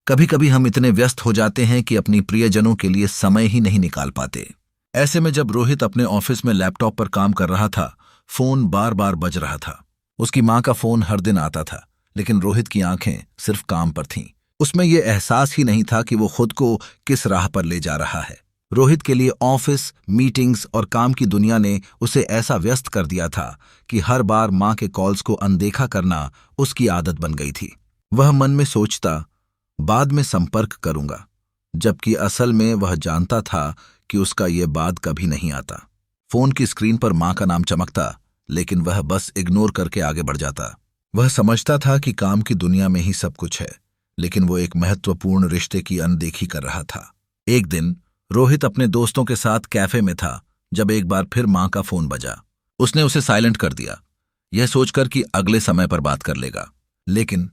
कभी कभी हम इतने व्यस्त हो जाते हैं कि अपनी प्रियजनों के लिए समय ही नहीं निकाल पाते। ऐसे में जब रोहित अपने ऑफिस में लैपटॉप पर काम कर रहा था, फोन बार बार बज रहा था। उसकी माँ का फोन हर दिन आता था, लेकिन रोहित की आंखें सिर्फ काम पर थीं। उसमें यह एहसास ही नहीं था कि वो खुद को किस राह पर ले जा रहा है। रोहित के लिए ऑफिस, मीटिंग्स और काम की दुनिया ने उसे ऐसा व्यस्त कर दिया था कि हर बार माँ के कॉल्स को अनदेखा करना उसकी आदत बन गई थी। वह मन में सोचता, बाद में संपर्क करूंगा, जबकि असल में वह जानता था कि उसका ये बाद कभी नहीं आता। फोन की स्क्रीन पर माँ का नाम चमकता, लेकिन वह बस इग्नोर करके आगे बढ़ जाता। वह समझता था कि काम की दुनिया में ही सब कुछ है, लेकिन वो एक महत्वपूर्ण रिश्ते की अनदेखी कर रहा था। एक दिन रोहित अपने दोस्तों के साथ कैफे में था जब एक बार फिर माँ का फोन बजा। उसने उसे साइलेंट कर दिया, यह सोचकर कि अगले समय पर बात कर लेगा। लेकिन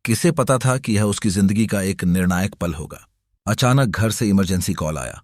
किसे पता था कि यह उसकी जिंदगी का एक निर्णायक पल होगा। अचानक घर से इमरजेंसी कॉल आया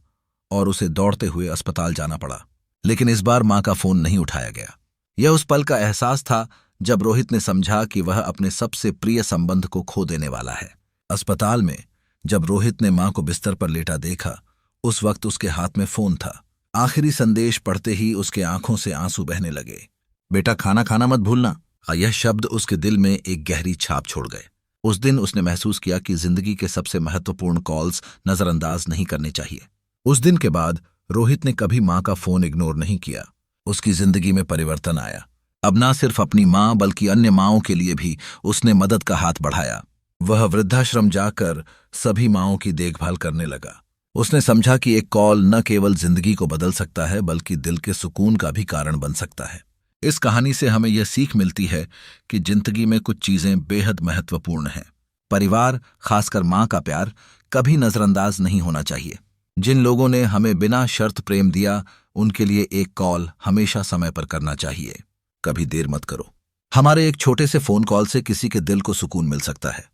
और उसे दौड़ते हुए अस्पताल जाना पड़ा। लेकिन इस बार माँ का फोन नहीं उठाया गया। यह उस पल का एहसास था जब रोहित ने समझा कि वह अपने सबसे प्रिय संबंध को खो देने वाला है। अस्पताल में जब रोहित ने माँ को बिस्तर पर लेटा देखा, उस वक्त उसके हाथ में फोन था। आखिरी संदेश पढ़ते ही उसके आंखों से आंसू बहने लगे। बेटा, खाना खाना मत भूलना। यह शब्द उसके दिल में एक गहरी छाप छोड़ गए। उस दिन उसने महसूस किया कि जिंदगी के सबसे महत्वपूर्ण कॉल्स नजरअंदाज नहीं करने चाहिए। उस दिन के बाद रोहित ने कभी माँ का फोन इग्नोर नहीं किया। उसकी जिंदगी में परिवर्तन आया। अब ना सिर्फ अपनी माँ बल्कि अन्य माँओं के लिए भी उसने मदद का हाथ बढ़ाया। वह वृद्धाश्रम जाकर सभी माँओं की देखभाल करने लगा। उसने समझा कि एक कॉल न केवल जिंदगी को बदल सकता है बल्कि दिल के सुकून का भी कारण बन सकता है। इस कहानी से हमें यह सीख मिलती है कि जिंदगी में कुछ चीजें बेहद महत्वपूर्ण हैं। परिवार, खासकर माँ का प्यार, कभी नजरअंदाज नहीं होना चाहिए। जिन लोगों ने हमें बिना शर्त प्रेम दिया, उनके लिए एक कॉल हमेशा समय पर करना चाहिए। कभी देर मत करो। हमारे एक छोटे से फोन कॉल से किसी के दिल को सुकून मिल सकता है।